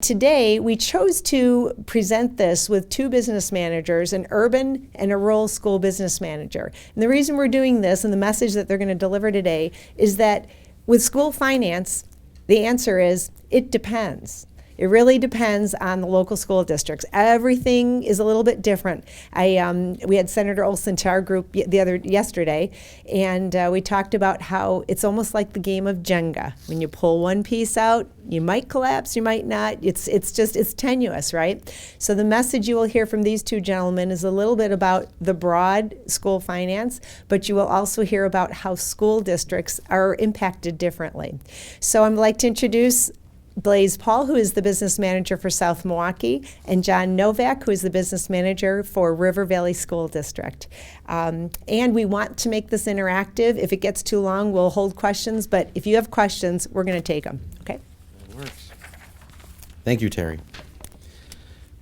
Today, we chose to present this with two business managers, an urban and a rural school business manager. And the reason we're doing this and the message that they're going to deliver today is that with school finance, the answer is it depends. It really depends on the local school districts. Everything is a little bit different. We had Senator Olson to our group yesterday, and we talked about how it's almost like the game of Jenga. When you pull one piece out, you might collapse, you might not. It's tenuous, right? So the message you will hear from these two gentlemen is a little bit about the broad school finance, but you will also hear about how school districts are impacted differently. So I'd like to introduce Blaze Paul, who is the business manager for South Milwaukee, and John Novak, who is the business manager for River Valley School District. And we want to make this interactive. If it gets too long, we'll hold questions, but if you have questions, we're going to take them, okay? That works. Thank you, Terry.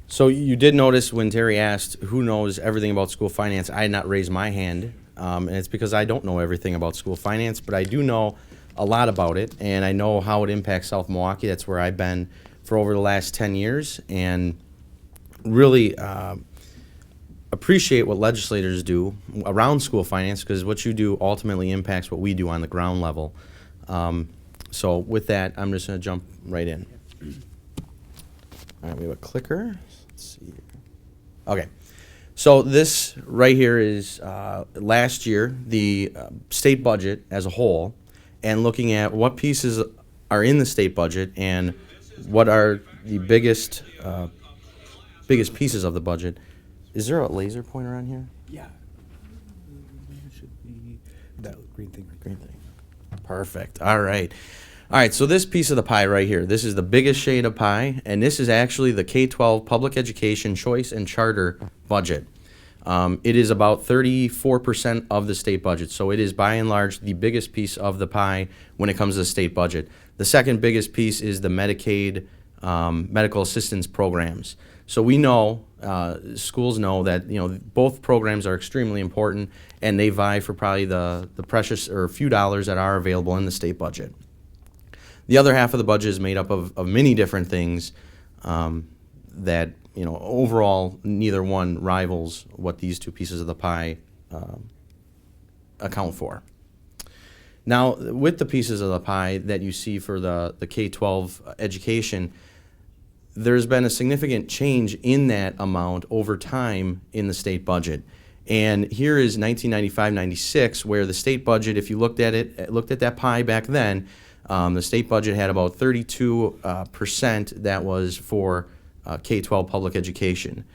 So you did notice when Terry asked who knows everything about school finance, I had not raised my hand, and it's because I don't know everything about school finance, but I do know a lot about it, and I know how it impacts South Milwaukee. That's where I've been for over the last 10 years, and really appreciate what legislators do around school finance, because what you do ultimately impacts what we do on the ground level. So with that, I'm just going to jump right in. All right, we have a clicker. Let's see. Okay. So this right here is last year, the state budget as a whole, and looking at what pieces are in the state budget and what are the biggest pieces of the budget. Is there a laser pointer on here? Yeah. There should be that green thing. Green thing. Perfect. All right. All right, so this piece of the pie right here, this is the biggest shade of pie, and this is actually the K-12 public education choice and charter budget. It is about 34% of the state budget, so it is by and large the biggest piece of the pie when it comes to the state budget. The second biggest piece is the Medicaid medical assistance programs. So we know, schools know that both programs are extremely important, and they vie for probably the precious or few dollars that are available in the state budget. The other half of the budget is made up of many different things that overall, neither one rivals what these two pieces of the pie account for. Now, with the pieces of the pie that you see for the K-12 education, there's been a significant change in that amount over time in the state budget. And here is 1995-96, where the state budget, if you looked at that pie back then, the state budget had about 32% that was for K-12 public education.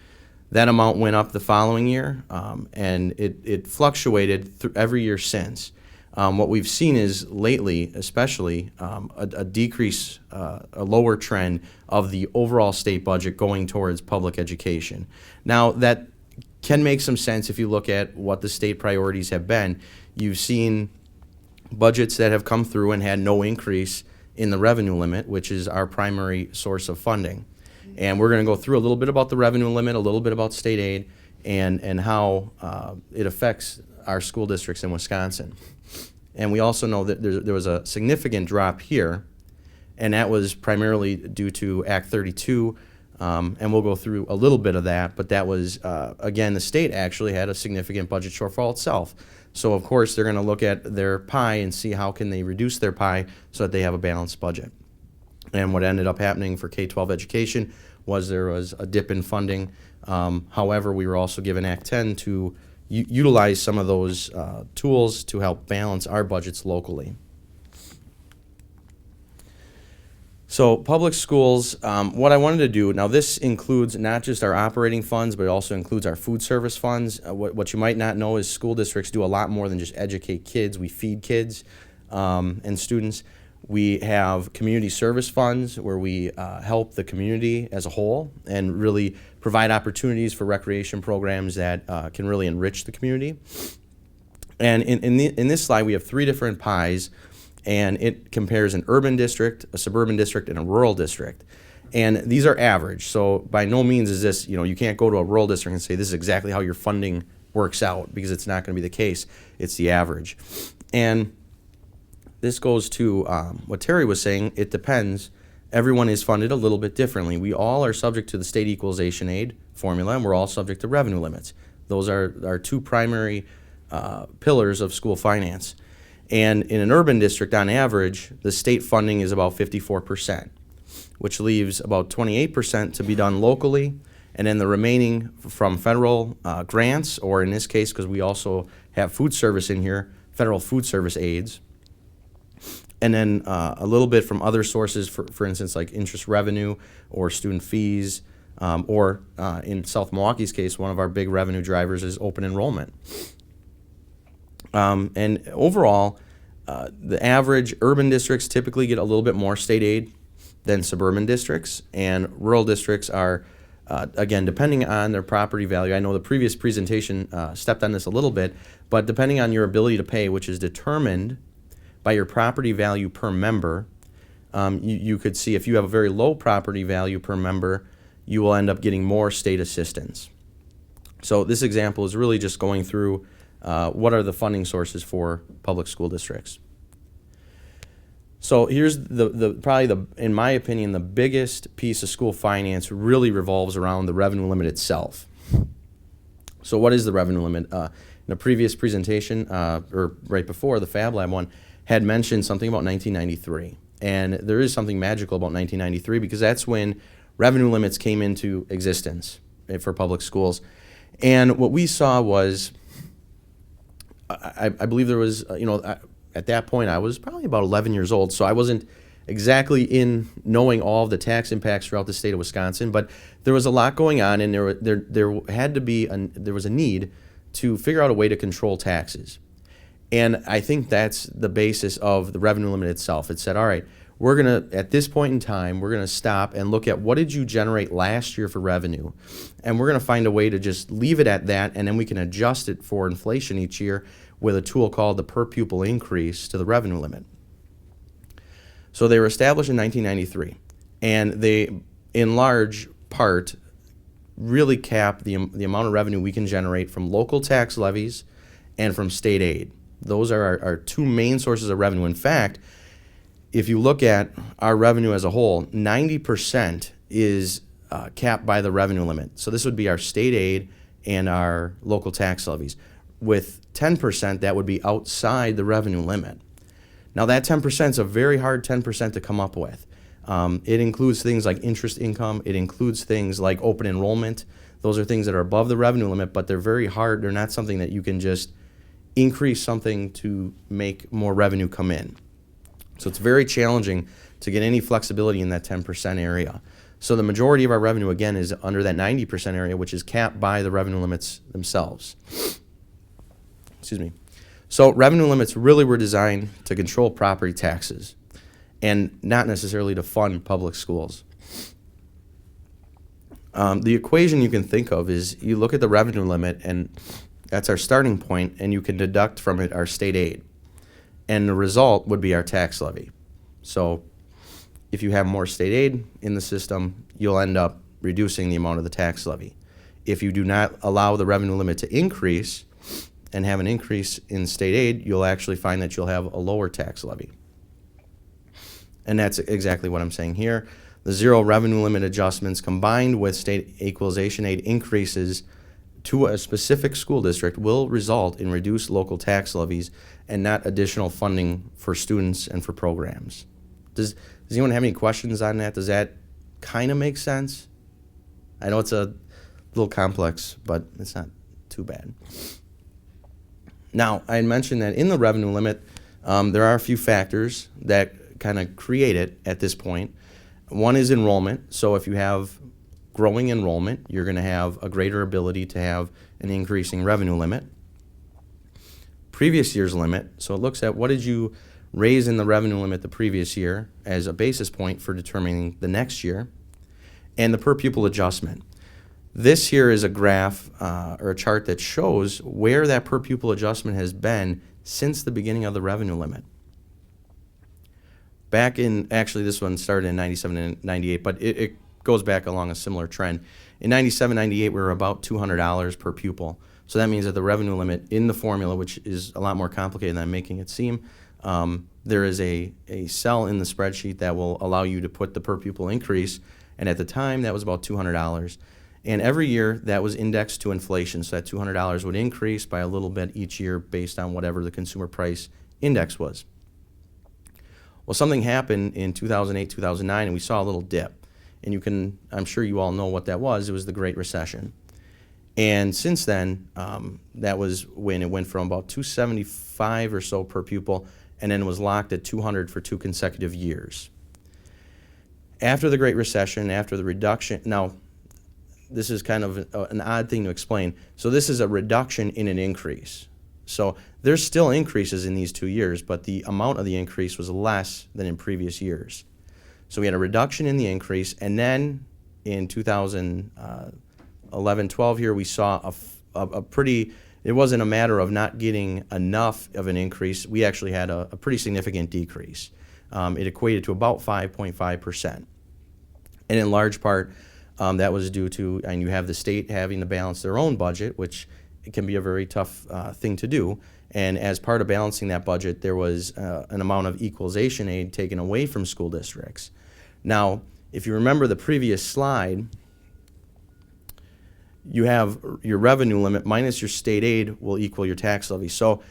That amount went up the following year, and it fluctuated every year since. What we've seen is lately, especially, a decrease, a lower trend of the overall state budget going towards public education. Now, that can make some sense if you look at what the state priorities have been. You've seen budgets that have come through and had no increase in the revenue limit, which is our primary source of funding. And we're going to go through a little bit about the revenue limit, a little bit about state aid, and how it affects our school districts in Wisconsin. And we also know that there was a significant drop here, and that was primarily due to Act 32, and we'll go through a little bit of that, but that was, again, the state actually had a significant budget shortfall itself. So, of course, they're going to look at their pie and see how can they reduce their pie so that they have a balanced budget. And what ended up happening for K-12 education was there was a dip in funding. However, we were also given Act 10 to utilize some of those tools to help balance our budgets locally. So public schools, what I wanted to do, now this includes not just our operating funds, but it also includes our food service funds. What you might not know is school districts do a lot more than just educate kids. We feed kids and students. We have community service funds where we help the community as a whole and really provide opportunities for recreation programs that can really enrich the community. And in this slide, we have three different pies, and it compares an urban district, a suburban district, and a rural district. And these are average, so by no means is this, you can't go to a rural district and say this is exactly how your funding works out, because it's not going to be the case. It's the average. And this goes to what Terry was saying. It depends everyone is funded a little bit differently. We all are subject to the state equalization aid formula, and we're all subject to revenue limits. Those are our two primary pillars of school finance. And in an urban district, on average, the state funding is about 54%, which leaves about 28% to be done locally, and then the remaining from federal grants, or in this case, because we also have food service in here, federal food service aids, and then a little bit from other sources, for instance, like interest revenue or student fees, or in South Milwaukee's case, one of our big revenue drivers is open enrollment. And overall, the average urban districts typically get a little bit more state aid than suburban districts, and rural districts are, again, depending on their property value. I know the previous presentation stepped on this a little bit, but depending on your ability to pay, which is determined by your property value per member, you could see if you have a very low property value per member, you will end up getting more state assistance. So this example is really just going through what are the funding sources for public school districts. So here's probably in my opinion, the biggest piece of school finance really revolves around the revenue limit itself. So what is the revenue limit? In a previous presentation, or right before, the Fab Lab one had mentioned something about 1993. And there is something magical about 1993 because that's when revenue limits came into existence for public schools. And what we saw was, I believe there was, at that point I was probably about 11 years old, so I wasn't exactly in knowing all of the tax impacts throughout the state of Wisconsin, but there was a lot going on, and there was a need to figure out a way to control taxes. And I think that's the basis of the revenue limit itself. It said, all right, we're going to, at this point in time, we're going to stop and look at what did you generate last year for revenue. And we're going to find a way to just leave it at that, and then we can adjust it for inflation each year with a tool called the per pupil increase to the revenue limit. So they were established in 1993, and they, in large part, really cap the amount of revenue we can generate from local tax levies and from state aid. Those are our two main sources of revenue. In fact, if you look at our revenue as a whole, 90% is capped by the revenue limit. So this would be our state aid and our local tax levies. With 10%, that would be outside the revenue limit. Now that 10% is a very hard 10% to come up with. It includes things like interest income. It includes things like open enrollment. Those are things that are above the revenue limit, but they're very hard. They're not something that you can just increase something to make more revenue come in. So it's very challenging to get any flexibility in that 10% area. So the majority of our revenue, again, is under that 90% area, which is capped by the revenue limits themselves. Excuse me. So revenue limits really were designed to control property taxes and not necessarily to fund public schools. The equation you can think of is you look at the revenue limit, and that's our starting point, and you can deduct from it our state aid. And the result would be our tax levy. So if you have more state aid in the system, you'll end up reducing the amount of the tax levy. If you do not allow the revenue limit to increase and have an increase in state aid, you'll actually find that you'll have a lower tax levy. And that's exactly what I'm saying here. The zero revenue limit adjustments combined with state equalization aid increases to a specific school district will result in reduced local tax levies and not additional funding for students and for programs. Does anyone have any questions on that? Does that kind of make sense? I know it's a little complex, but it's not too bad. Now, I mentioned that in the revenue limit, there are a few factors that kind of create it at this point. One is enrollment. So if you have growing enrollment, you're going to have a greater ability to have an increasing revenue limit. Previous year's limit, so it looks at what did you raise in the revenue limit the previous year as a basis point for determining the next year, and the per pupil adjustment. This here is a graph or a chart that shows where that per pupil adjustment has been since the beginning of the revenue limit. Back in, actually this one started in 97 and 98, but it goes back along a similar trend. In 97, 98, we were about $200 per pupil. So that means that the revenue limit in the formula, which is a lot more complicated than I'm making it seem, there is a cell in the spreadsheet that will allow you to put the per pupil increase, and at the time that was about $200. And every year that was indexed to inflation, so that $200 would increase by a little bit each year based on whatever the consumer price index was. Well, something happened in 2008, 2009, and we saw a little dip. And I'm sure you all know what that was. It was the Great Recession. And since then, that was when it went from about $275 or so per pupil, and then was locked at $200 for 2 consecutive years. After the Great Recession, after the reduction, now this is kind of an odd thing to explain. So this is a reduction in an increase. So there's still increases in these 2 years, but the amount of the increase was less than in previous years. So we had a reduction in the increase, and then in 2011-12 here, we saw a pretty, it wasn't a matter of not getting enough of an increase. We actually had a pretty significant decrease. It equated to about 5.5%. And in large part, that was due to, and you have the state having to balance their own budget, which it can be a very tough thing to do. And as part of balancing that budget, there was an amount of equalization aid taken away from school districts. Now, if you remember the previous slide, you have your revenue limit minus your state aid will equal your tax levy. So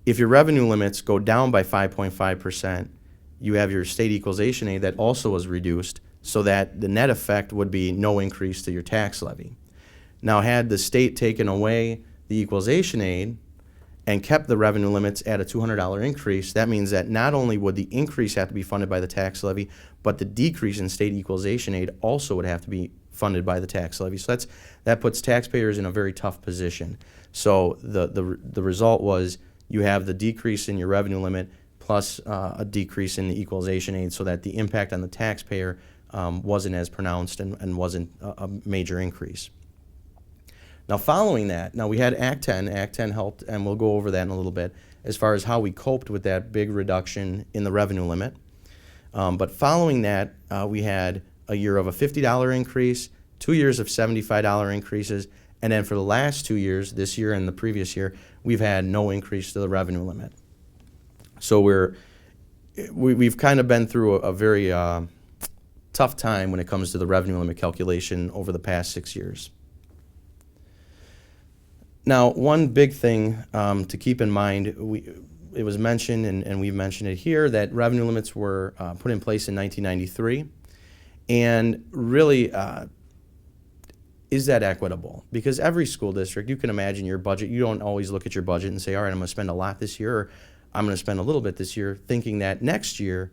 if your revenue limits go down by 5.5%, you have your state equalization aid that also was reduced, so that the net effect would be no increase to your tax levy. Now, had the state taken away the equalization aid and kept the revenue limits at a $200 increase, that means that not only would the increase have to be funded by the tax levy, but the decrease in state equalization aid also would have to be funded by the tax levy. So that puts taxpayers in a very tough position. So the result was you have the decrease in your revenue limit plus a decrease in the equalization aid, so that the impact on the taxpayer wasn't as pronounced and wasn't a major increase. Now, following that, we had Act 10. Act 10 helped, and we'll go over that in a little bit, as far as how we coped with that big reduction in the revenue limit. But following that, we had a year of a $50 increase, 2 years of $75 increases, and then for the last 2 years, this year and the previous year, we've had no increase to the revenue limit. So we've kind of been through a very tough time when it comes to the revenue limit calculation over the past 6 years. Now, one big thing to keep in mind, it was mentioned, and we've mentioned it here, that revenue limits were put in place in 1993. And really, is that equitable? Because every school district, you can imagine your budget, you don't always look at your budget and say, all right, I'm going to spend a lot this year, or I'm going to spend a little bit this year, thinking that next year,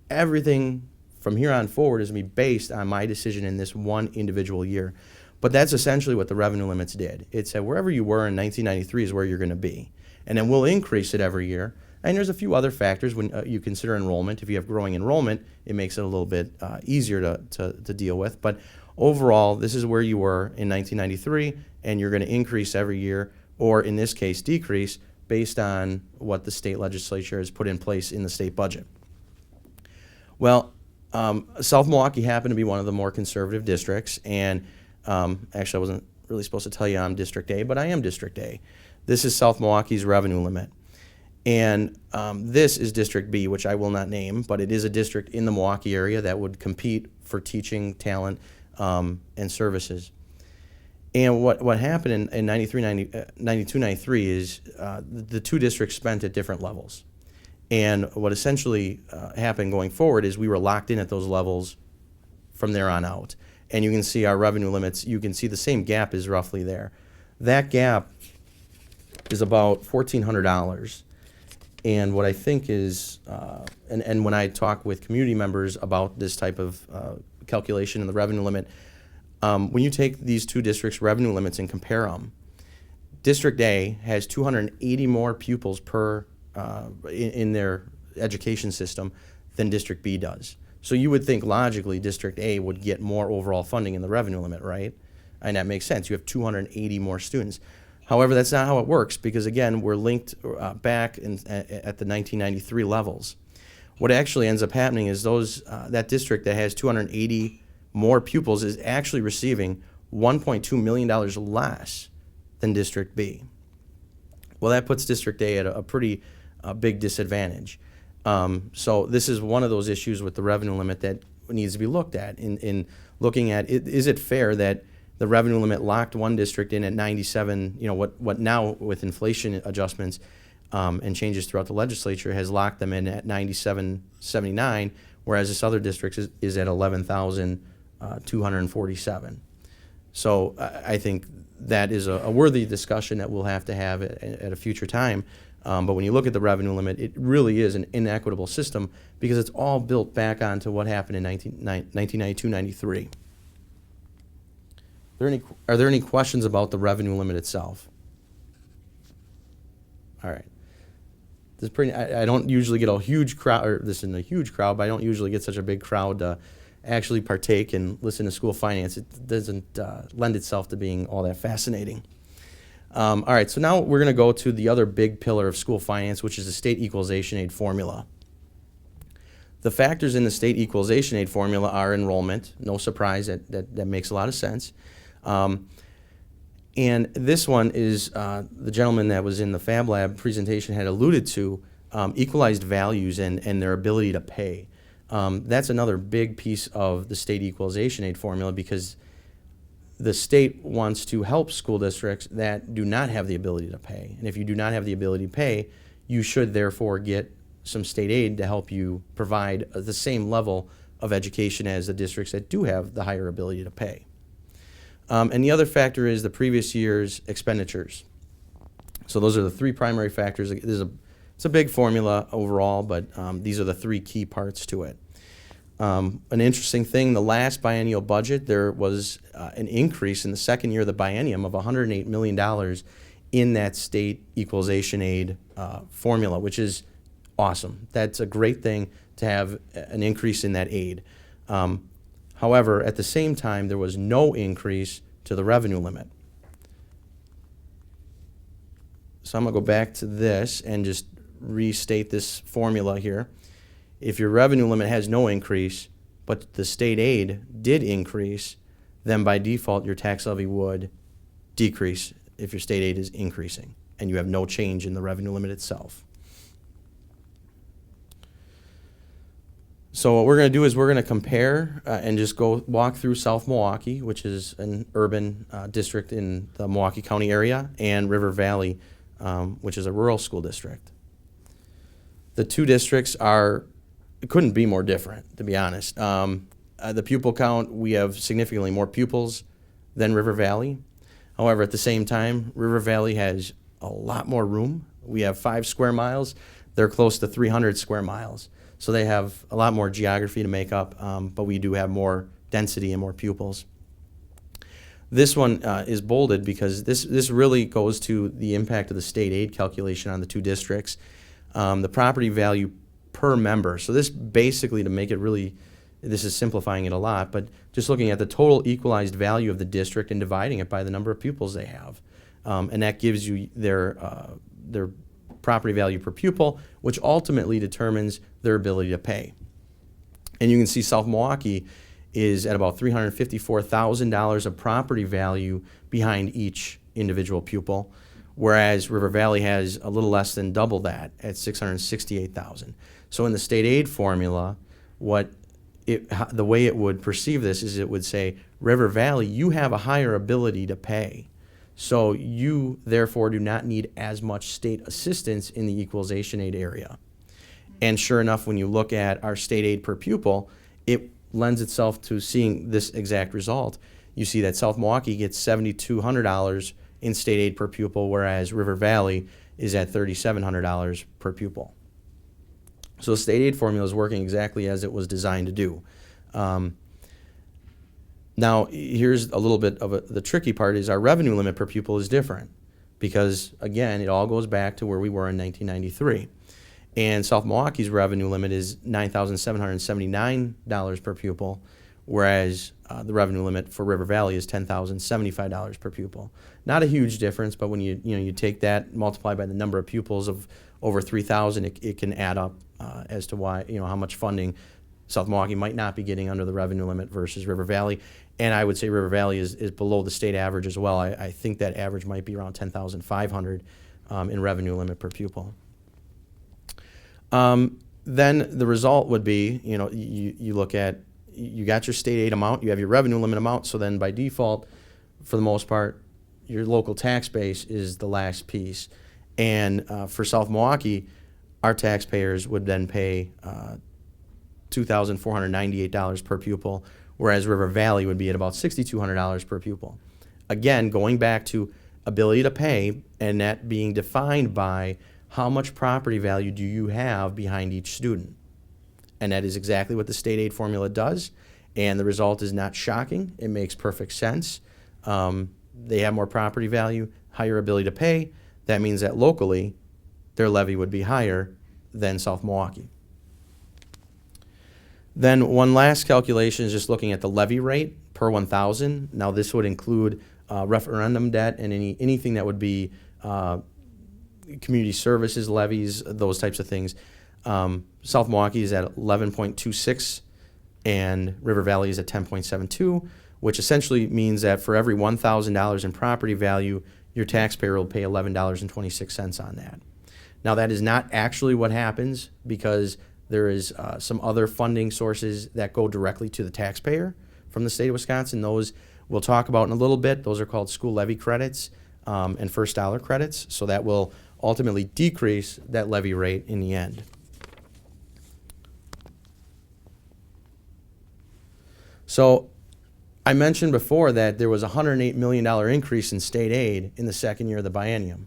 everything from here on forward is going to be based on my decision in this one individual year. But that's essentially what the revenue limits did. It said wherever you were in 1993 is where you're going to be. And then we'll increase it every year. And there's a few other factors when you consider enrollment. If you have growing enrollment, it makes it a little bit easier to deal with. But overall, this is where you were in 1993, and you're going to increase every year, or in this case, decrease, based on what the state legislature has put in place in the state budget. Well, South Milwaukee happened to be one of the more conservative districts, and actually I wasn't really supposed to tell you I'm District A, but I am District A. This is South Milwaukee's revenue limit. And this is District B, which I will not name, but it is a district in the Milwaukee area that would compete for teaching talent and services. And what happened in 92-93 is the two districts spent at different levels. And what essentially happened going forward is we were locked in at those levels from there on out. And you can see our revenue limits, you can see the same gap is roughly there. That gap is about $1,400. And what I think is, and when I talk with community members about this type of calculation in the revenue limit, when you take these two districts' revenue limits and compare them, District A has 280 more pupils per in their education system than District B does. So you would think logically District A would get more overall funding in the revenue limit, right? And that makes sense. You have 280 more students. However, that's not how it works, because again, we're linked back at the 1993 levels. What actually ends up happening is that district that has 280 more pupils is actually receiving $1.2 million less than District B. Well, that puts District A at a pretty big disadvantage. So this is one of those issues with the revenue limit that needs to be looked at in looking at is it fair that the revenue limit locked one district in at 97, what now with inflation adjustments and changes throughout the legislature has locked them in at 97.79, whereas this other district is at 11,247. So I think that is a worthy discussion that we'll have to have at a future time. But when you look at the revenue limit, it really is an inequitable system because it's all built back onto what happened in 1992-93. Are there any questions about the revenue limit itself? All right. This is pretty. I don't usually get a huge crowd, or this isn't a huge crowd, but I don't usually get such a big crowd to actually partake and listen to school finance. It doesn't lend itself to being all that fascinating. All right, so now we're going to go to the other big pillar of school finance, which is the state equalization aid formula. The factors in the state equalization aid formula are enrollment. No surprise, that makes a lot of sense. And this one is the gentleman that was in the Fab Lab presentation had alluded to equalized values and their ability to pay. That's another big piece of the state equalization aid formula because the state wants to help school districts that do not have the ability to pay. And if you do not have the ability to pay, you should therefore get some state aid to help you provide the same level of education as the districts that do have the higher ability to pay. And the other factor is the previous year's expenditures. So those are the three primary factors. It's a big formula overall, but these are the three key parts to it. An interesting thing, the last biennial budget, there was an increase in the second year of the biennium of $108 million in that state equalization aid formula, which is awesome. That's a great thing to have an increase in that aid. However, at the same time, there was no increase to the revenue limit. So I'm going to go back to this and just restate this formula here. If your revenue limit has no increase, but the state aid did increase, then by default your tax levy would decrease if your state aid is increasing and you have no change in the revenue limit itself. So what we're going to do is we're going to compare and just go walk through South Milwaukee, which is an urban district in the Milwaukee County area, and River Valley, which is a rural school district. The two districts couldn't be more different, to be honest. The pupil count, we have significantly more pupils than River Valley. However, at the same time, River Valley has a lot more room. We have 5 square miles. They're close to 300 square miles. So they have a lot more geography to make up, but we do have more density and more pupils. This one is bolded because this really goes to the impact of the state aid calculation on the two districts. The property value per member. So this basically, to make it really, this is simplifying it a lot, but just looking at the total equalized value of the district and dividing it by the number of pupils they have. And that gives you their property value per pupil, which ultimately determines their ability to pay. And you can see South Milwaukee is at about $354,000 of property value behind each individual pupil, whereas River Valley has a little less than double that at $668,000. So in the state aid formula, the way it would perceive this is it would say, River Valley, you have a higher ability to pay. So you, therefore, do not need as much state assistance in the equalization aid area. And sure enough, when you look at our state aid per pupil, it lends itself to seeing this exact result. You see that South Milwaukee gets $7,200 in state aid per pupil, whereas River Valley is at $3,700 per pupil. So the state aid formula is working exactly as it was designed to do. Now, here's a little bit of the tricky part is our revenue limit per pupil is different because, again, it all goes back to where we were in 1993. And South Milwaukee's revenue limit is $9,779 per pupil, whereas the revenue limit for River Valley is $10,075 per pupil. Not a huge difference, but when you take that, multiply by the number of pupils of over 3,000, it can add up as to why, how much funding South Milwaukee might not be getting under the revenue limit versus River Valley. And I would say River Valley is below the state average as well. I think that average might be around $10,500 in revenue limit per pupil. then the result would be, you look at, you got your state aid amount, you have your revenue limit amount, so then by default, for the most part, your local tax base is the last piece. And for South Milwaukee, our taxpayers would then pay $2,498 per pupil, whereas River Valley would be at about $6,200 per pupil. Again, going back to ability to pay, and that being defined by how much property value do you have behind each student. And that is exactly what the state aid formula does, and the result is not shocking. It makes perfect sense. They have more property value, higher ability to pay. That means that locally, their levy would be higher than South Milwaukee. Then one last calculation is just looking at the levy rate per 1,000. Now this would include referendum debt and anything that would be community services levies, those types of things. South Milwaukee is at 11.26 and River Valley is at 10.72, which essentially means that for every $1,000 in property value, your taxpayer will pay $11.26 on that. Now that is not actually what happens, because there is some other funding sources that go directly to the taxpayer from the state of Wisconsin. Those we'll talk about in a little bit. Those are called school levy credits and first dollar credits. So that will ultimately decrease that levy rate in the end. So I mentioned before that there was a $108 million increase in state aid in the second year of the biennium.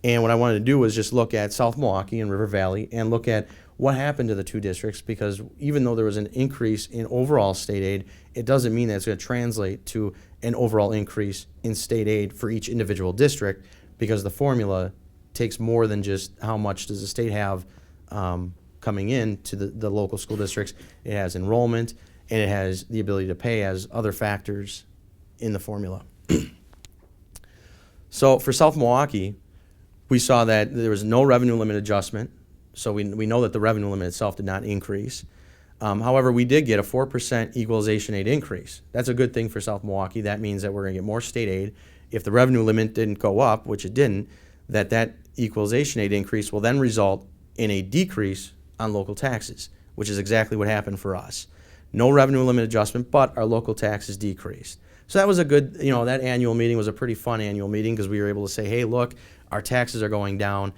And what I wanted to do was just look at South Milwaukee and River Valley and look at what happened to the two districts, because even though there was an increase in overall state aid, it doesn't mean that it's going to translate to an overall increase in state aid for each individual district, because the formula takes more than just how much does the state have coming in to the local school districts. It has enrollment, and it has the ability to pay as other factors in the formula. So for South Milwaukee, we saw that there was no revenue limit adjustment, so we know that the revenue limit itself did not increase. However, we did get a 4% equalization aid increase. That's a good thing for South Milwaukee. That means that we're going to get more state aid. If the revenue limit didn't go up, which it didn't, that equalization aid increase will then result in a decrease on local taxes, which is exactly what happened for us. No revenue limit adjustment, but our local taxes decreased. So that was a good, that annual meeting was a pretty fun annual meeting, because we were able to say, hey, look, our taxes are going down.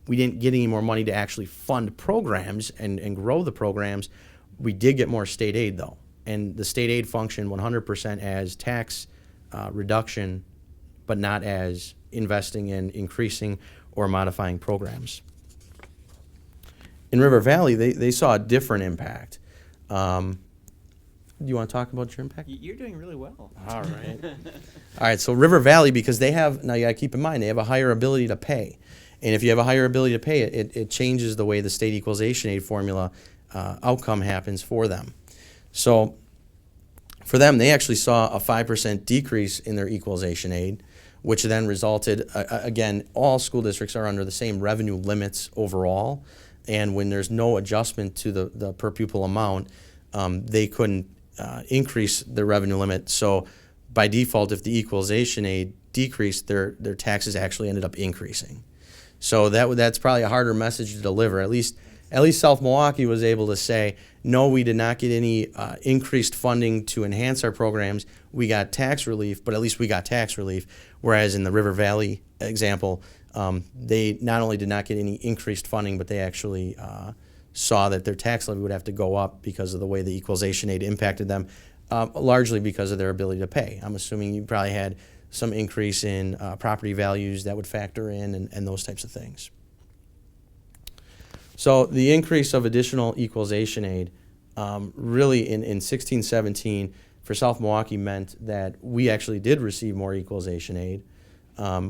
We didn't get any more money to actually fund programs and grow the programs. We did get more state aid, though. And the state aid functioned 100% as tax reduction, but not as investing in increasing or modifying programs. In River Valley, they saw a different impact. Do you want to talk about your impact? You're doing really well. All right. All right, so River Valley, because they have, now you got to keep in mind, they have a higher ability to pay. And if you have a higher ability to pay, it changes the way the state equalization aid formula outcome happens for them. So for them, they actually saw a 5% decrease in their equalization aid, which then resulted, again, all school districts are under the same revenue limits overall. And when there's no adjustment to the per pupil amount, they couldn't increase their revenue limit. So by default, if the equalization aid decreased, their taxes actually ended up increasing. So that's probably a harder message to deliver. At least South Milwaukee was able to say, no, we did not get any increased funding to enhance our programs. We got tax relief, but at least we got tax relief. Whereas in the River Valley example, they not only did not get any increased funding, but they actually saw that their tax levy would have to go up because of the way the equalization aid impacted them, largely because of their ability to pay. I'm assuming you probably had some increase in property values that would factor in and those types of things. So the increase of additional equalization aid really in 16-17 for South Milwaukee meant that we actually did receive more equalization aid,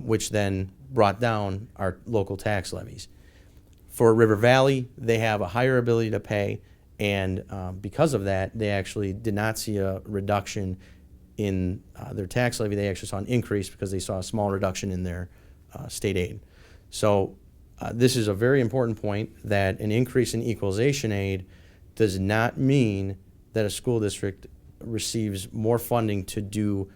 which then brought down our local tax levies. For River Valley, they have a higher ability to pay, and because of that, they actually did not see a reduction in their tax levy. They actually saw an increase because they saw a small reduction in their state aid. So this is a very important point, that an increase in equalization aid does not mean that a school district receives more funding to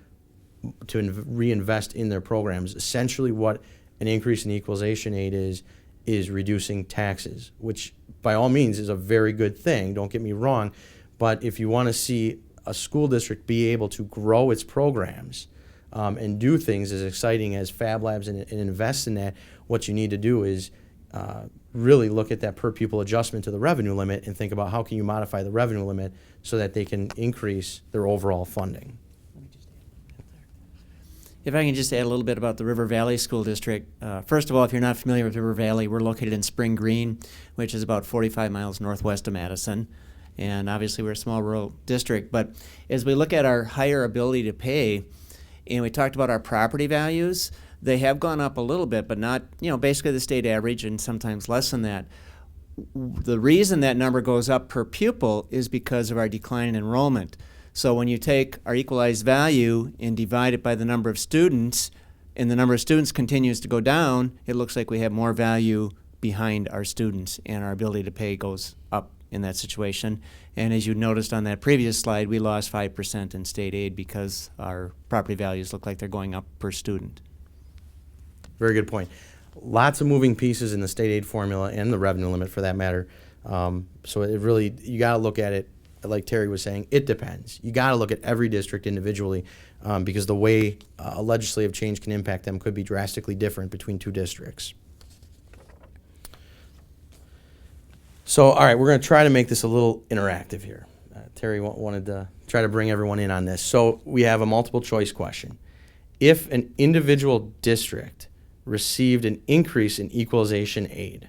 reinvest in their programs. Essentially what an increase in equalization aid is is reducing taxes, which by all means is a very good thing, don't get me wrong. But if you want to see a school district be able to grow its programs and do things as exciting as Fab Labs and invest in that, what you need to do is really look at that per pupil adjustment to the revenue limit and think about how can you modify the revenue limit so that they can increase their overall funding. If I can just add a little bit about the River Valley School District. First of all, if you're not familiar with River Valley, we're located in Spring Green, which is about 45 miles northwest of Madison. And obviously we're a small rural district. But as we look at our higher ability to pay, and we talked about our property values, they have gone up a little bit, but not, basically the state average and sometimes less than that. The reason that number goes up per pupil is because of our decline in enrollment. So when you take our equalized value and divide it by the number of students, and the number of students continues to go down, it looks like we have more value behind our students, and our ability to pay goes up in that situation. And as you noticed on that previous slide, we lost 5% in state aid because our property values look like they're going up per student. Very good point. Lots of moving pieces in the state aid formula and the revenue limit for that matter. So it really, you got to look at it, like Terry was saying, it depends. You got to look at every district individually because the way a legislative change can impact them could be drastically different between two districts. So, all right, we're going to try to make this a little interactive here. Terry wanted to try to bring everyone in on this. So we have a multiple choice question. If an individual district received an increase in equalization aid,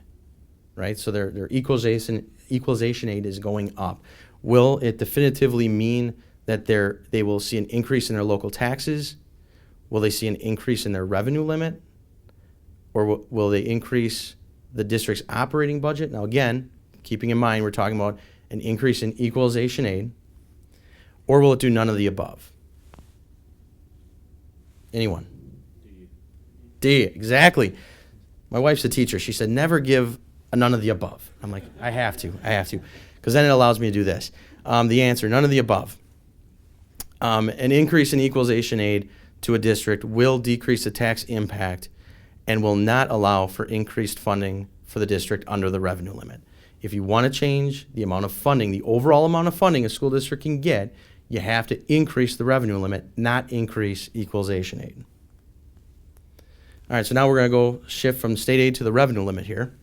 right? So their equalization aid is going up. Will it definitively mean that they will see an increase in their local taxes? Will they see an increase in their revenue limit? Or will they increase the district's operating budget? Now again, keeping in mind we're talking about an increase in equalization aid. Or will it do none of the above? Anyone? D, exactly. My wife's a teacher. She said, never give a none of the above. I'm like, I have to, because then it allows me to do this. The answer, none of the above. An increase in equalization aid to a district will decrease the tax impact and will not allow for increased funding for the district under the revenue limit. If you want to change the amount of funding, the overall amount of funding a school district can get, you have to increase the revenue limit, not increase equalization aid. All right, so now we're going to go shift from state aid to the revenue limit here.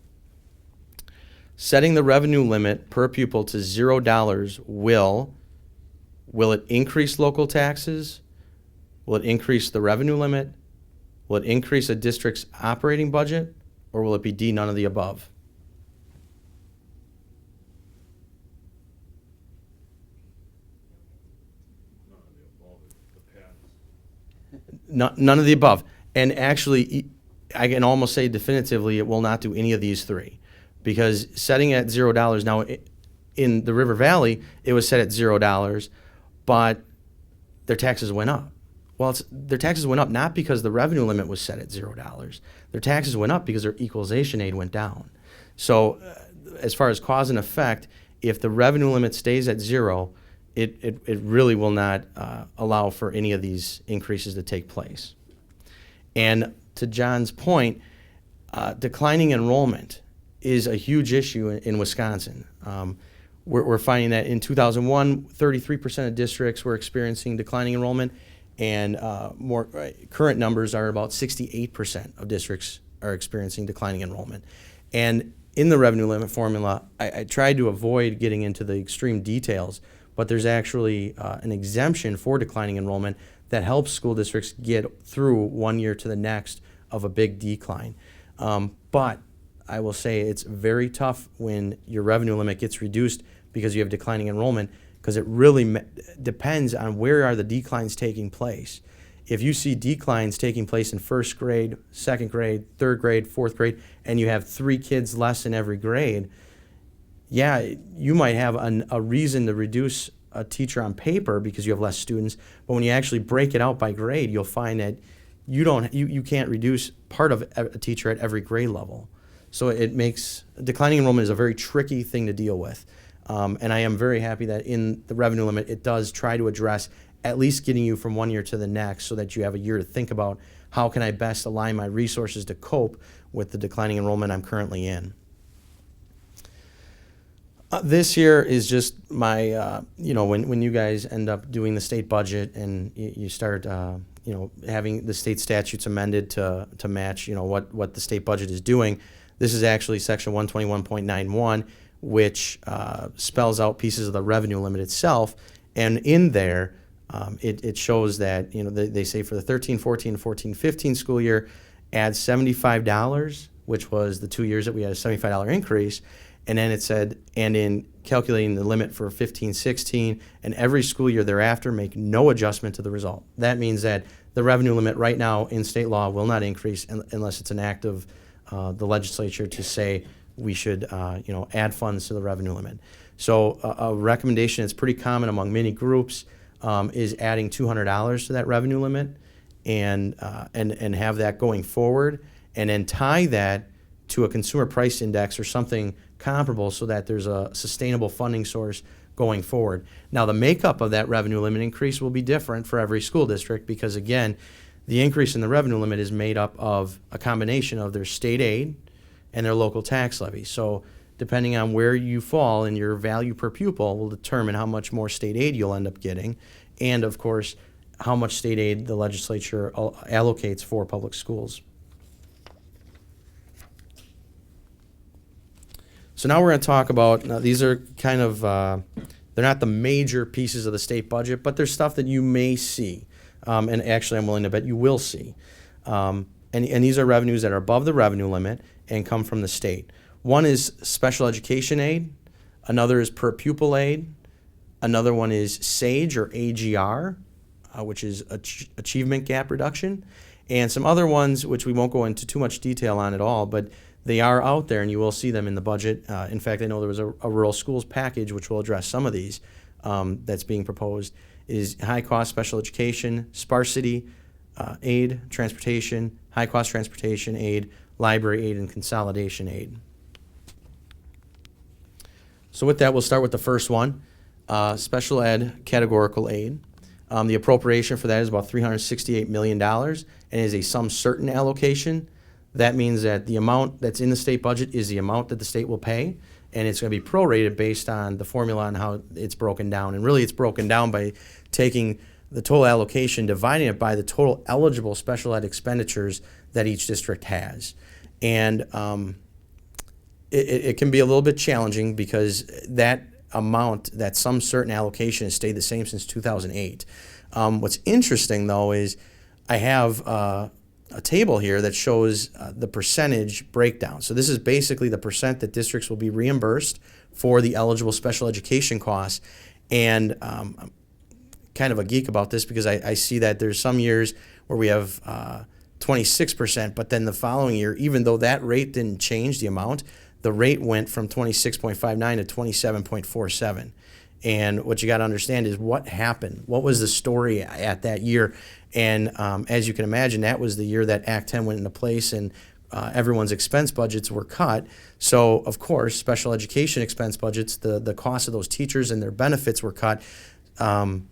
Setting the revenue limit per pupil to $0 will it increase local taxes? Will it increase the revenue limit? Will it increase a district's operating budget? Or will it be D, none of the above? None of the above. And actually, I can almost say definitively it will not do any of these three. Because setting it at $0, now in the River Valley, it was set at $0, but their taxes went up. Well, their taxes went up not because the revenue limit was set at $0. Their taxes went up because their equalization aid went down. So as far as cause and effect, if the revenue limit stays at 0, it really will not allow for any of these increases to take place. And to John's point, declining enrollment is a huge issue in Wisconsin. We're finding that in 2001, 33% of districts were experiencing declining enrollment, and more current numbers are about 68% of districts are experiencing declining enrollment. And in the revenue limit formula, I tried to avoid getting into the extreme details, but there's actually an exemption for declining enrollment that helps school districts get through 1 year to the next of a big decline. But I will say it's very tough when your revenue limit gets reduced because you have declining enrollment, because it really depends on where are the declines taking place. If you see declines taking place in first grade, second grade, third grade, fourth grade, and you have 3 kids less in every grade, yeah, you might have a reason to reduce a teacher on paper because you have less students, but when you actually break it out by grade, you'll find that you can't reduce part of a teacher at every grade level. So it makes declining enrollment is a very tricky thing to deal with. And I am very happy that in the revenue limit, it does try to address at least getting you from 1 year to the next so that you have a year to think about how can I best align my resources to cope with the declining enrollment I'm currently in. This here is just my, when you guys end up doing the state budget and you start, having the state statutes amended to match, what the state budget is doing. This is actually section 121.91, which spells out pieces of the revenue limit itself. And in there, it shows that, they say for the 13-14, 14-15 school year, add $75, which was the 2 years that we had a $75 increase. And then it said, and in calculating the limit for 15-16 and every school year thereafter, make no adjustment to the result. That means that the revenue limit right now in state law will not increase unless it's an act of the legislature to say we should, add funds to the revenue limit. So a recommendation that's pretty common among many groups is adding $200 to that revenue limit and have that going forward, and then tie that to a consumer price index or something comparable so that there's a sustainable funding source going forward. Now, the makeup of that revenue limit increase will be different for every school district because, again, the increase in the revenue limit is made up of a combination of their state aid and their local tax levy. So depending on where you fall in your value per pupil will determine how much more state aid you'll end up getting, and, of course, how much state aid the legislature allocates for public schools. So now we're going to talk about, now these are kind of, they're not the major pieces of the state budget, but there's stuff that you may see. And actually, I'm willing to bet you will see. And these are revenues that are above the revenue limit and come from the state. One is special education aid. Another is per pupil aid. Another one is SAGE or AGR, which is achievement gap reduction. And some other ones, which we won't go into too much detail on at all, but they are out there and you will see them in the budget. In fact, I know there was a rural schools package which will address some of these that's being proposed, is high-cost special education, sparsity aid, transportation, high-cost transportation aid, library aid, and consolidation aid. So with that, we'll start with the first one, special ed categorical aid. The appropriation for that is about $368 million and is a sum certain allocation. That means that the amount that's in the state budget is the amount that the state will pay, and it's going to be prorated based on the formula on how it's broken down. And really, it's broken down by taking the total allocation, dividing it by the total eligible special ed expenditures that each district has. And it can be a little bit challenging because that amount, that some certain allocation, has stayed the same since 2008. What's interesting, though, is I have a table here that shows the percentage breakdown. So this is basically the percent that districts will be reimbursed for the eligible special education costs. And I'm kind of a geek about this because I see that there's some years where we have 26%, but then the following year, even though that rate didn't change the amount, the rate went from 26.59 to 27.47. And what you got to understand is what happened. What was the story at that year? And as you can imagine, that was the year that Act 10 went into place and everyone's expense budgets were cut. So, of course, special education expense budgets, the cost of those teachers and their benefits were cut.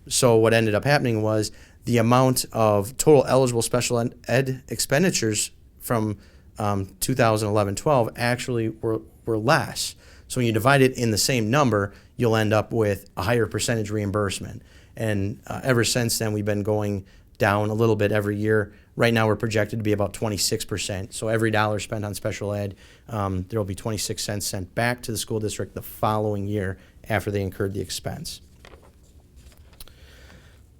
So what ended up happening was the amount of total eligible special ed expenditures from 2011-12 actually were less. So when you divide it in the same number, you'll end up with a higher percentage reimbursement. And ever since then, we've been going down a little bit every year. Right now, we're projected to be about 26%. So every dollar spent on special ed, there will be 26 cents sent back to the school district the following year after they incurred the expense.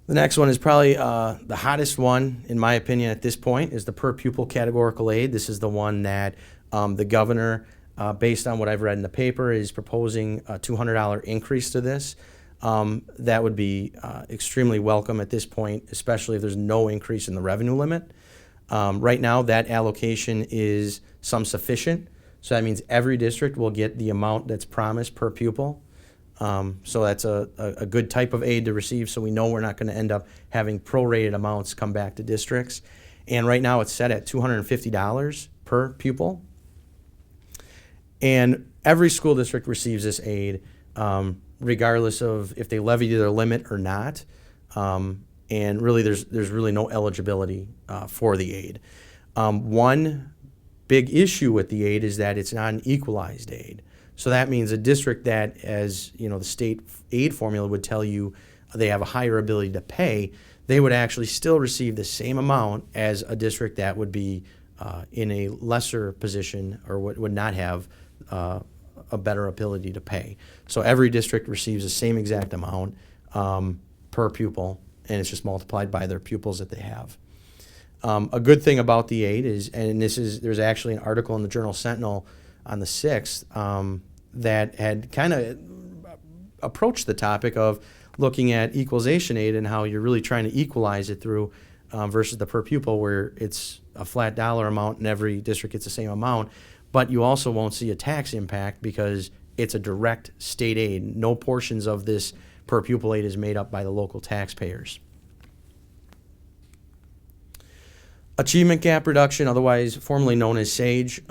The next one is probably the hottest one, in my opinion, at this point, is the per pupil categorical aid. This is the one that the governor, based on what I've read in the paper, is proposing a $200 increase to this. That would be extremely welcome at this point, especially if there's no increase in the revenue limit. Right now, that allocation is sum sufficient, so that means every district will get the amount that's promised per pupil. So that's a good type of aid to receive, so we know we're not going to end up having prorated amounts come back to districts. And right now, it's set at $250 per pupil. And every school district receives this aid, regardless of if they levy their limit or not. And really, there's really no eligibility for the aid. One big issue with the aid is that it's not an equalized aid. So that means a district that, as you know, the state aid formula would tell you they have a higher ability to pay, they would actually still receive the same amount as a district that would be in a lesser position or would not have a better ability to pay. So every district receives the same exact amount per pupil, and it's just multiplied by their pupils that they have. A good thing about the aid is, and there's actually an article in the Journal Sentinel on the 6th that had kind of approached the topic of looking at equalization aid and how you're really trying to equalize it through versus the per pupil, where it's a flat dollar amount and every district gets the same amount, but you also won't see a tax impact because it's a direct state aid. No portions of this per pupil aid is made up by the local taxpayers. Achievement gap reduction, otherwise formerly known as SAGE,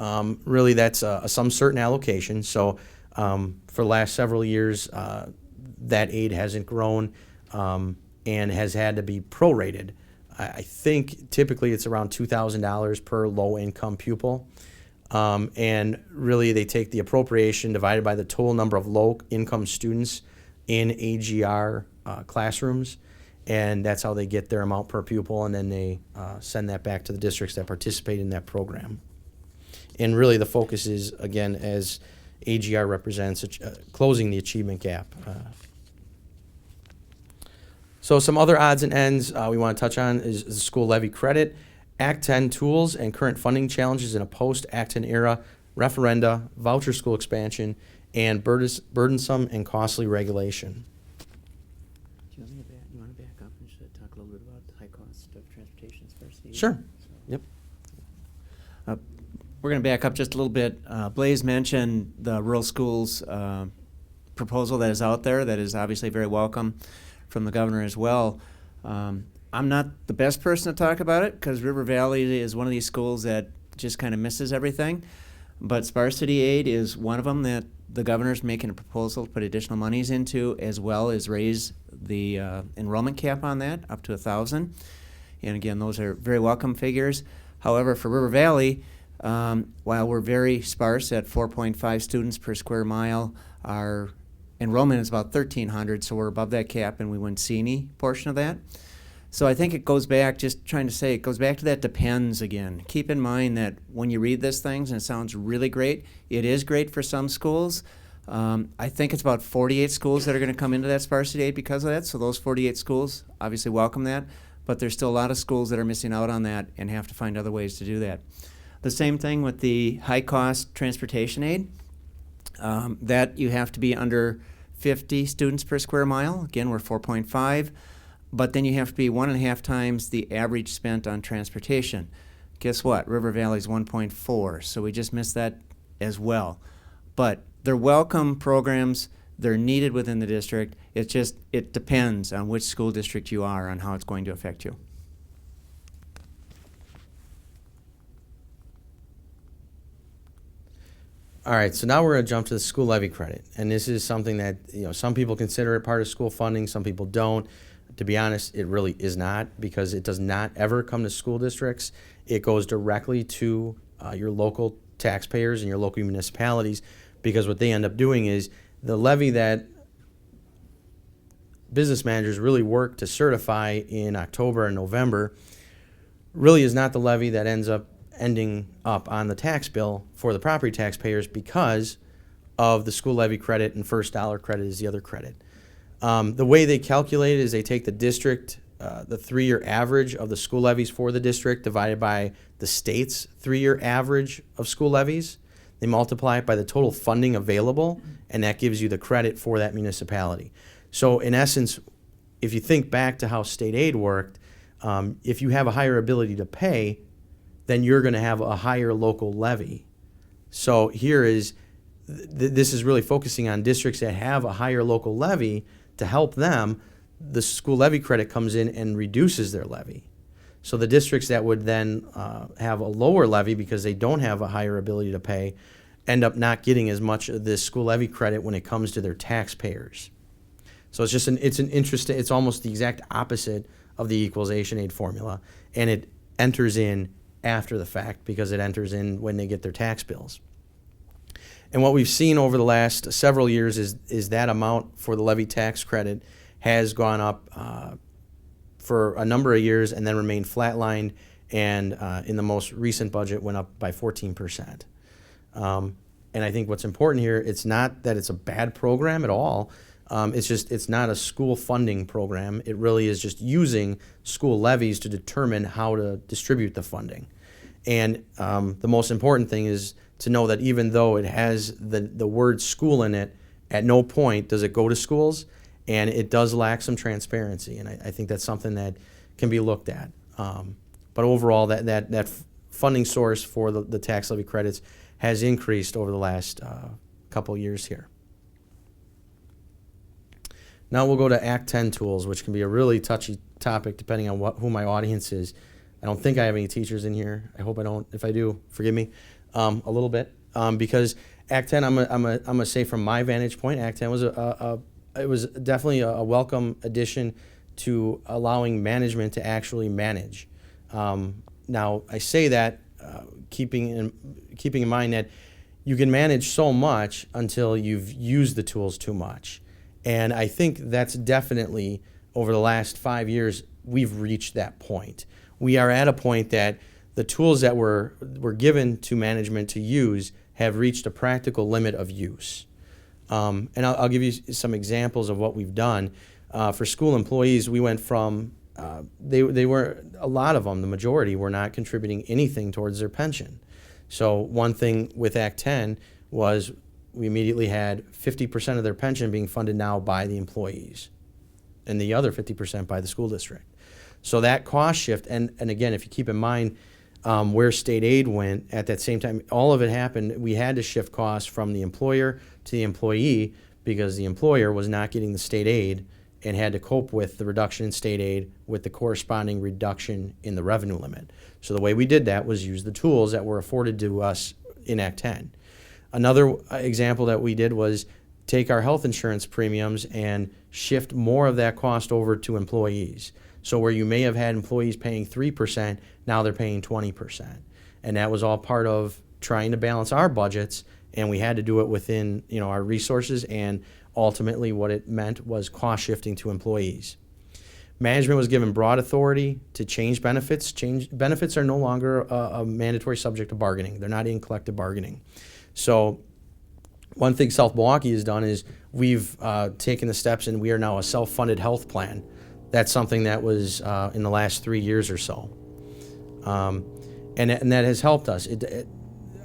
really that's some certain allocation. So for the last several years, that aid hasn't grown and has had to be prorated. I think typically it's around $2,000 per low-income pupil. And really they take the appropriation divided by the total number of low-income students in AGR classrooms, and that's how they get their amount per pupil, and then they send that back to the districts that participate in that program. And really the focus is, again, as AGR represents, closing the achievement gap. So some other odds and ends we want to touch on is the school levy credit, Act 10 tools and current funding challenges in a post-Act 10 era, referenda, voucher school expansion, and burdensome and costly regulation. Do you want to back up and just talk a little bit about the high cost of transportation scarcity? Sure. Yep. We're going to back up just a little bit. Blaze mentioned the rural schools proposal that is out there that is obviously very welcome from the governor as well. I'm not the best person to talk about it because River Valley is one of these schools that just kind of misses everything. But sparsity aid is one of them that the governor's making a proposal to put additional monies into, as well as raise the enrollment cap on that up to 1,000. And again, those are very welcome figures. However, for River Valley, while we're very sparse at 4.5 students per square mile, our enrollment is about 1,300, so we're above that cap and we wouldn't see any portion of that. So I think it goes back, just trying to say, it goes back to that depends again. Keep in mind that when you read these things and it sounds really great, it is great for some schools. I think it's about 48 schools that are going to come into that sparsity aid because of that, so those 48 schools obviously welcome that, but there's still a lot of schools that are missing out on that and have to find other ways to do that. The same thing with the high-cost transportation aid, that you have to be under 50 students per square mile. Again, we're 4.5. But then you have to be 1.5 times the average spent on transportation. Guess what? River Valley's 1.4, so we just missed that as well. But they're welcome programs. They're needed within the district. It depends on which school district you are on how it's going to affect you. All right, so now we're going to jump to the school levy credit. And this is something that, some people consider it part of school funding, some people don't. To be honest, it really is not, because it does not ever come to school districts. It goes directly to your local taxpayers and your local municipalities, because what they end up doing is the levy that business managers really work to certify in October and November really is not the levy that ending up on the tax bill for the property taxpayers, because of the school levy credit, and first dollar credit is the other credit. The way they calculate it is they take the district, the 3-year average of the school levies for the district divided by the state's 3-year average of school levies. They multiply it by the total funding available, and that gives you the credit for that municipality. So in essence, if you think back to how state aid worked, if you have a higher ability to pay, then you're going to have a higher local levy. So here is, this is really focusing on districts that have a higher local levy. To help them, the school levy credit comes in and reduces their levy. So the districts that would then have a lower levy because they don't have a higher ability to pay end up not getting as much of this school levy credit when it comes to their taxpayers. So it's just it's almost the exact opposite of the equalization aid formula, and it enters in after the fact because it enters in when they get their tax bills. And what we've seen over the last several years is that amount for the levy tax credit has gone up for a number of years and then remained flatlined, and in the most recent budget went up by 14%. And I think what's important here, it's not that it's a bad program at all. It's not a school funding program. It really is just using school levies to determine how to distribute the funding. And the most important thing is to know that even though it has the word school in it, at no point does it go to schools, and it does lack some transparency. And I think that's something that can be looked at. But overall, that funding source for the tax levy credits has increased over the last couple years here. Now we'll go to Act 10 tools, which can be a really touchy topic depending on who my audience is. I don't think I have any teachers in here. I hope I don't. If I do, forgive me a little bit, because Act 10, I'm gonna say from my vantage point, Act 10 was it was definitely a welcome addition to allowing management to actually manage. Now I say that keeping in mind that you can manage so much until you've used the tools too much. And I think that's definitely, over the last 5 years, we've reached that point. We are at a point that the tools that were given to management to use have reached a practical limit of use. And I'll give you some examples of what we've done. For school employees, we went from, they were, a lot of them, the majority, were not contributing anything towards their pension. So one thing with Act 10 was we immediately had 50% of their pension being funded now by the employees, and the other 50% by the school district. So that cost shift, and again, if you keep in mind where state aid went at that same time, all of it happened, we had to shift costs from the employer to the employee because the employer was not getting the state aid and had to cope with the reduction in state aid with the corresponding reduction in the revenue limit. So the way we did that was use the tools that were afforded to us in Act 10. Another example that we did was take our health insurance premiums and shift more of that cost over to employees. So where you may have had employees paying 3%, now they're paying 20%. And that was all part of trying to balance our budgets, and we had to do it within our resources, and ultimately what it meant was cost shifting to employees. Management was given broad authority to change benefits. Benefits are no longer a mandatory subject of bargaining. They're not in collective bargaining. So one thing South Milwaukee has done is we've taken the steps, and we are now a self-funded health plan. That's something that was in the last 3 years or so. And that has helped us.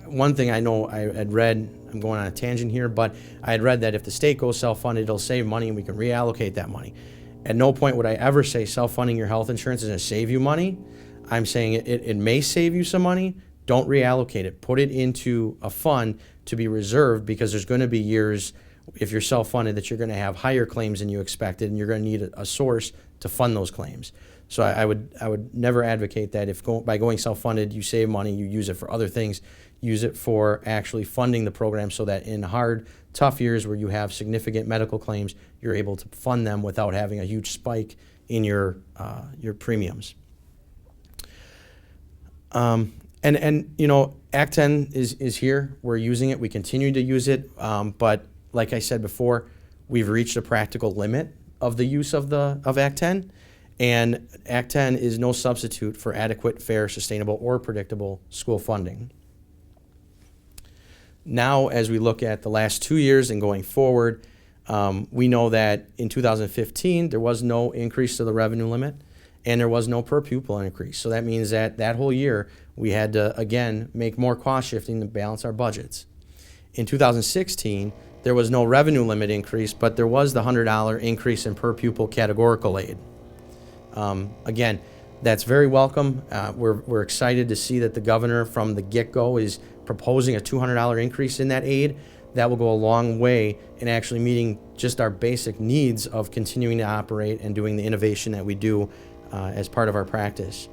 One thing I know I had read, I'm going on a tangent here, but I had read that if the state goes self-funded, it'll save money and we can reallocate that money. At no point would I ever say self-funding your health insurance is going to save you money. I'm saying it may save you some money. Don't reallocate it. Put it into a fund to be reserved, because there's going to be years, if you're self-funded, that you're going to have higher claims than you expected, and you're going to need a source to fund those claims. So I would never advocate that by going self-funded, you save money, you use it for other things. Use it for actually funding the program so that in hard, tough years where you have significant medical claims, you're able to fund them without having a huge spike in your premiums. Act 10 is here. We're using it. We continue to use it. But like I said before, we've reached a practical limit of the use of Act 10. And Act 10 is no substitute for adequate, fair, sustainable, or predictable school funding. Now, as we look at the last 2 years and going forward, we know that in 2015, there was no increase to the revenue limit, and there was no per pupil increase. So that means that whole year, we had to, again, make more cost shifting to balance our budgets. In 2016, there was no revenue limit increase, but there was the $100 increase in per pupil categorical aid. Again, that's very welcome. We're excited to see that the governor from the get-go is proposing a $200 increase in that aid. That will go a long way in actually meeting just our basic needs of continuing to operate and doing the innovation that we do as part of our practice.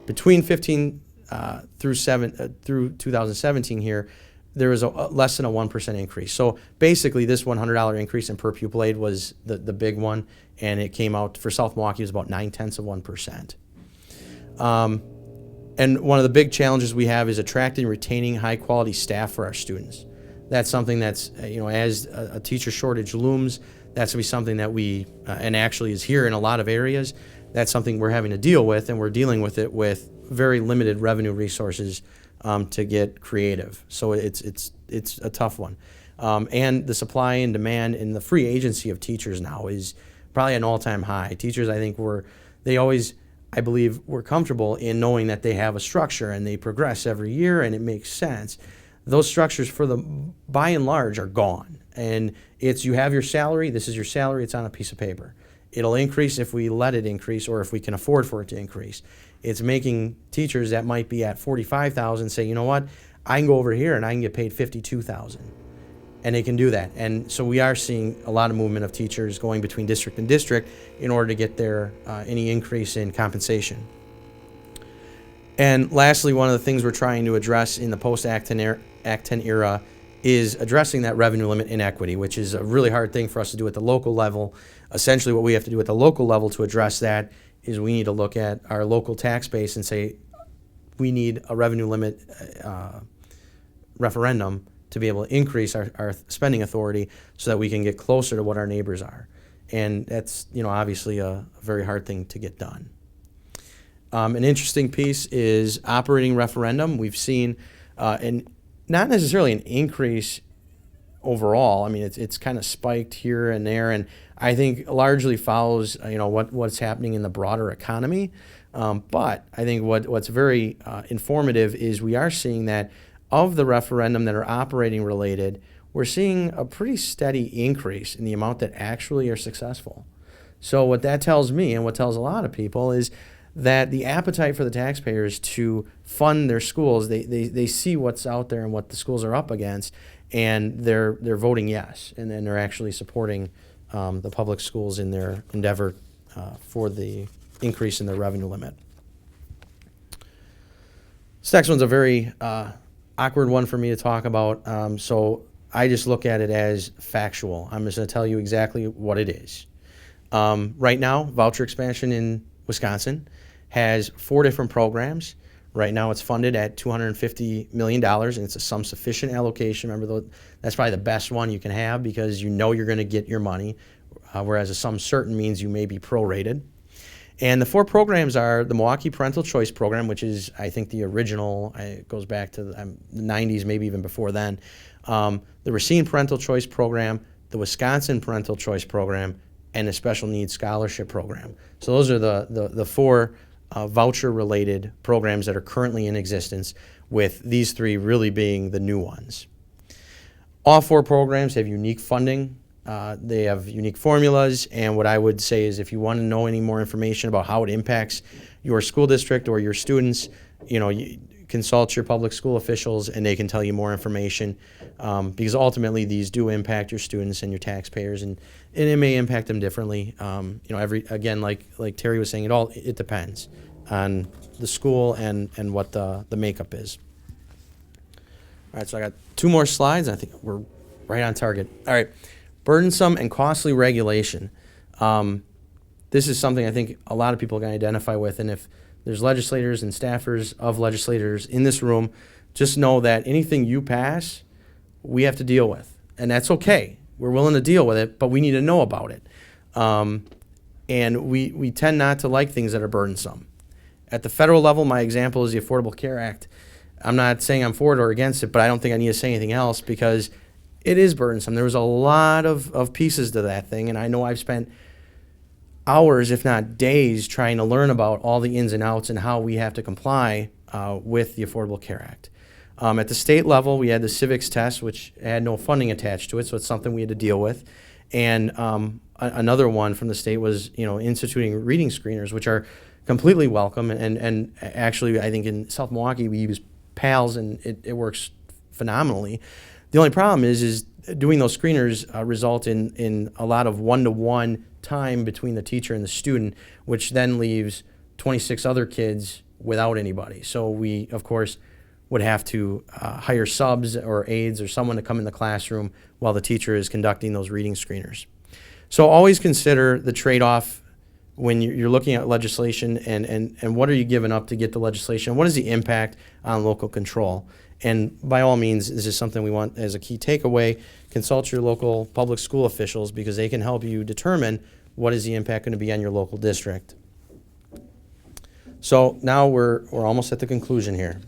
Between 15 through 2017 here, there was a less than a 1% increase. So basically, this $100 increase in per pupil aid was the big one, and it came out for South Milwaukee was about 0.9%. And one of the big challenges we have is attracting and retaining high-quality staff for our students. That's something that's, as a teacher shortage looms, that's going to be something that we, and actually is here in a lot of areas, that's something we're having to deal with, and we're dealing with it with very limited revenue resources to get creative. So it's a tough one. And the supply and demand and the free agency of teachers now is probably an all-time high. Teachers, I think, I believe, were comfortable in knowing that they have a structure and they progress every year and it makes sense. Those structures, by and large, are gone. And you have your salary, this is your salary, it's on a piece of paper. It'll increase if we let it increase or if we can afford for it to increase. It's making teachers that might be at $45,000 say, you know what, I can go over here and I can get paid $52,000. And they can do that. And so we are seeing a lot of movement of teachers going between district and district in order to get their any increase in compensation. And lastly, one of the things we're trying to address in the post-Act 10 era is addressing that revenue limit inequity, which is a really hard thing for us to do at the local level. Essentially, what we have to do at the local level to address that is we need to look at our local tax base and say we need a revenue limit referendum to be able to increase our spending authority so that we can get closer to what our neighbors are. And that's, obviously a very hard thing to get done. An interesting piece is operating referendum. We've seen, and not necessarily an increase overall. I mean, it's kind of spiked here and there, and I think largely follows, what's happening in the broader economy. But I think what's very informative is we are seeing that of the referendum that are operating related, we're seeing a pretty steady increase in the amount that actually are successful. So what that tells me, and what tells a lot of people, is that the appetite for the taxpayers to fund their schools, they see what's out there and what the schools are up against, and they're voting yes, and then they're actually supporting the public schools in their endeavor for the increase in their revenue limit. This next one's a very awkward one for me to talk about, so I just look at it as factual. I'm just going to tell you exactly what it is. Right now, voucher expansion in Wisconsin has 4 different programs. Right now it's funded at $250 million, and it's a sum sufficient allocation. Remember, that's probably the best one you can have because you're going to get your money, whereas a sum certain means you may be prorated. And the 4 programs are the Milwaukee Parental Choice Program, which is, I think, the original. It goes back to the 90s, maybe even before then. The Racine Parental Choice Program, the Wisconsin Parental Choice Program, and the Special Needs Scholarship Program. So those are the 4 voucher-related programs that are currently in existence, with these 3 really being the new ones. All 4 programs have unique funding. They have unique formulas, and what I would say is if you want to know any more information about how it impacts your school district or your students, you consult your public school officials and they can tell you more information, because ultimately these do impact your students and your taxpayers, and it may impact them differently. Like Terry was saying, it depends on the school and what the makeup is. All right, so I got 2 more slides. I think we're right on target. All right. Burdensome and costly regulation. This is something I think a lot of people can identify with, and if there's legislators and staffers of legislators in this room, just know that anything you pass, we have to deal with, and that's okay. We're willing to deal with it, but we need to know about it. And we tend not to like things that are burdensome. At the federal level, my example is the Affordable Care Act. I'm not saying I'm for it or against it, but I don't think I need to say anything else because it is burdensome. There was a lot of pieces to that thing, and I know I've spent hours, if not days, trying to learn about all the ins and outs and how we have to comply with the Affordable Care Act. At the state level, we had the civics test, which had no funding attached to it, so it's something we had to deal with. And another one from the state was, instituting reading screeners, which are completely welcome. And actually, I think in South Milwaukee, we use PALS, and it works phenomenally. The only problem is doing those screeners result in a lot of one-to-one time between the teacher and the student, which then leaves 26 other kids without anybody. So we, of course, would have to hire subs or aides or someone to come in the classroom while the teacher is conducting those reading screeners. So always consider the trade-off when you're looking at legislation and what are you giving up to get the legislation? What is the impact on local control? And by all means, this is something we want as a key takeaway. Consult your local public school officials because they can help you determine what is the impact going to be on your local district. So now we're almost at the conclusion here.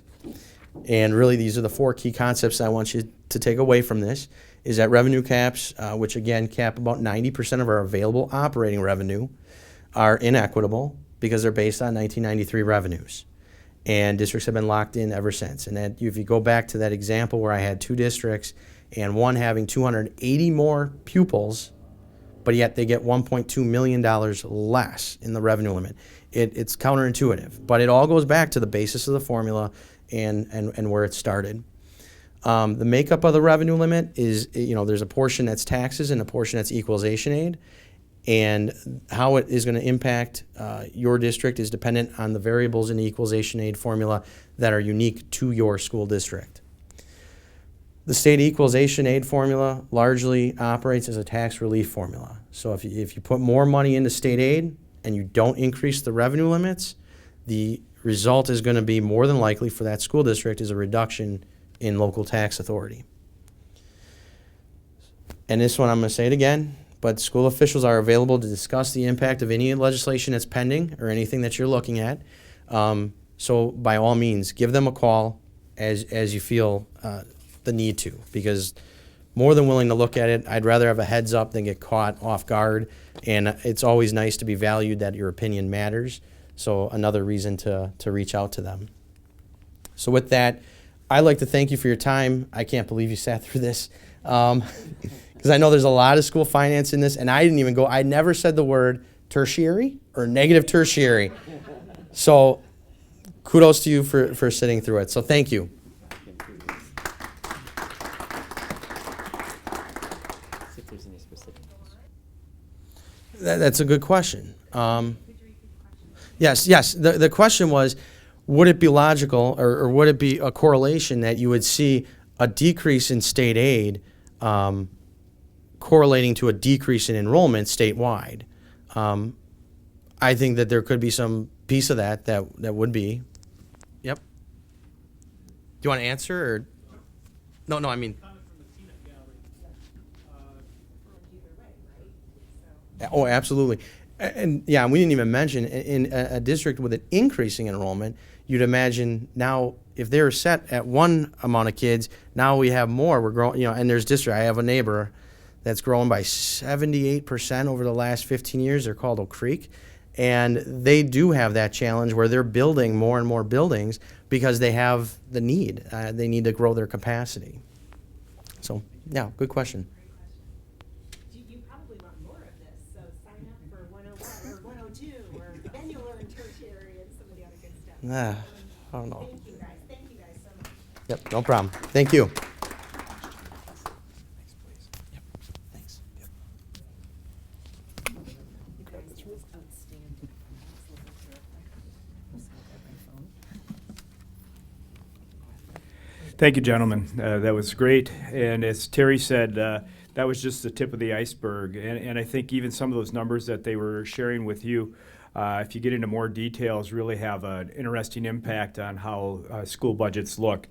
And really, these are the 4 key concepts I want you to take away from this, is that revenue caps, which again cap about 90% of our available operating revenue, are inequitable because they're based on 1993 revenues. And districts have been locked in ever since. And that, if you go back to that example where I had 2 districts and one having 280 more pupils, but yet they get $1.2 million less in the revenue limit. It's counterintuitive, but it all goes back to the basis of the formula and where it started. The makeup of the revenue limit is, there's a portion that's taxes and a portion that's equalization aid. And how it is going to impact your district is dependent on the variables in the equalization aid formula that are unique to your school district. The state equalization aid formula largely operates as a tax relief formula. So if you put more money into state aid and you don't increase the revenue limits, the result is going to be more than likely for that school district is a reduction in local tax authority. And this one, I'm going to say it again, but school officials are available to discuss the impact of any legislation that's pending or anything that you're looking at. So by all means, give them a call as you feel the need to, because more than willing to look at it. I'd rather have a heads up than get caught off guard, and it's always nice to be valued that your opinion matters. So another reason to reach out to them. So with that, I'd like to thank you for your time. I can't believe you sat through this. Because I know there's a lot of school finance in this, and I never said the word tertiary or negative tertiary. So kudos to you for sitting through it. So thank you. See if there's any specific. That's a good question. Yes. The question was, would it be logical or would it be a correlation that you would see a decrease in state aid correlating to a decrease in enrollment statewide? I think that there could be some piece of that would be. Yep. Do you want to answer or? No, I mean. Oh, absolutely. And yeah, we didn't even mention in a district with an increasing enrollment, you'd imagine now if they're set at one amount of kids, now we have more. We're growing, and there's district. I have a neighbor that's grown by 78% over the last 15 years. They're called Oak Creek. And they do have that challenge where they're building more and more buildings because they have the need. They need to grow their capacity. So, yeah, good question. You probably want more of this, so sign up for 101 or 102, or then you'll learn tertiary and some of the other good stuff. I don't know. Thank you guys so much. Yep, no problem. Thank you. Thank you, gentlemen. That was great. And as Terry said, that was just the tip of the iceberg. And I think even some of those numbers that they were sharing with you, if you get into more details, really have an interesting impact on how school budgets look.